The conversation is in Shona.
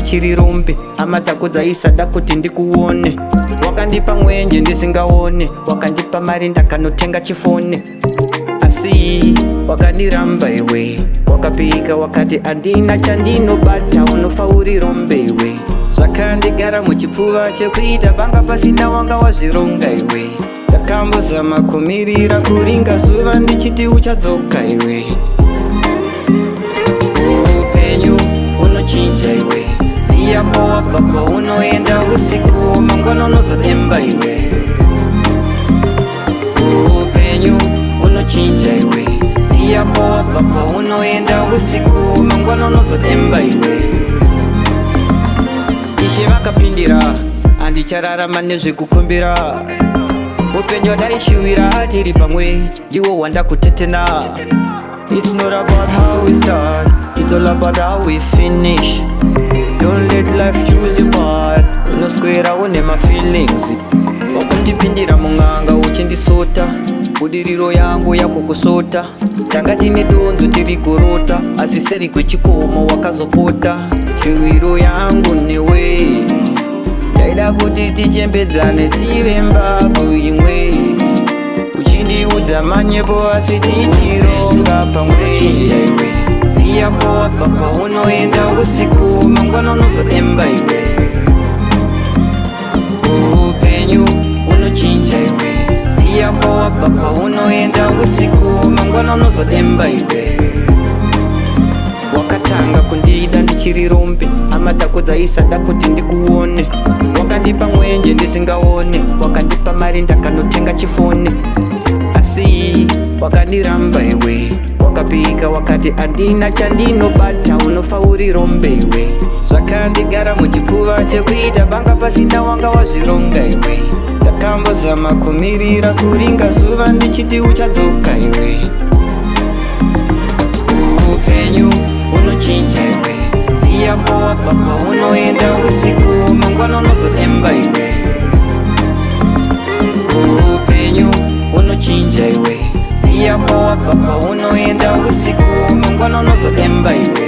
ndichiri rombe. Hama dzako dzaisada kuti ndikuone. Wakandipa mwenje ndisingaone, wakandipa mari ndakanotenga chifone. Asi wakandiramba iwe, wakapika wakati andina chandinobata, unofa uri rombe iwe. Zvakandigara muchipfuva chekuita panga pasina wanga wazvironga iwe. Ndakambozama kumirira kuringa zuva ndichiti uchadzoka iwe. Upenyu unochinja iwe, ziya kwawabva kwaunoenda usiku, mangwana unozodemba iwe. Upenyu unochinja iwe, ziya kwawabva kwaunoenda usiku, mangwana unozodemba iwe. Ishe vakapindira, handichararama nezvekukumbira. Upenyu hwadaishuwira tiri pamwe, ndiwo hwandakutetena. It's not about how we start, it's all about how we finish. Don't let life choose your path, unoswera une my feelings. Wakundipindira munganga uchindisota, budiriro yangu yako kusota. Tanga tine donzo tiri kurota, asi seri kwechikomo wakazopota. Chiwiro yangu niwe, yaida kuti tichembedzane tive mbabvu imwe. Uchindiudza manyepo asi tichironga pamwe. Ziya kwawabva kwaunoenda usiku, mangwana unozodemba iwe. Upenyu unochinja iwe, ziya kwawabva kwaunoenda usiku, mangwana unozodemba iwe. Wakatanga kundida ndichiri rombe, hama dzako dzaisada kuti ndikuone. Wakandipa mwenje ndisingaone, wakandipa mari ndakanotenga chifone. Asi wakandiramba iwe, wakapika wakati andina chandinobata, unofa uri rombe iwe. Zvakandigara muchipfuva chekuita panga pasina wanga wazvironga iwe. Ndakambozama kumirira kuringa zuva ndichiti uchadzoka iwe. Upenyu unochinja iwe, ziya kwawabva kwaunoenda usiku, mangwana unozodemba iwe. Upenyu unochinja iwe, ziya kwawabva kwaunoenda usiku, mangwana unozodemba iwe.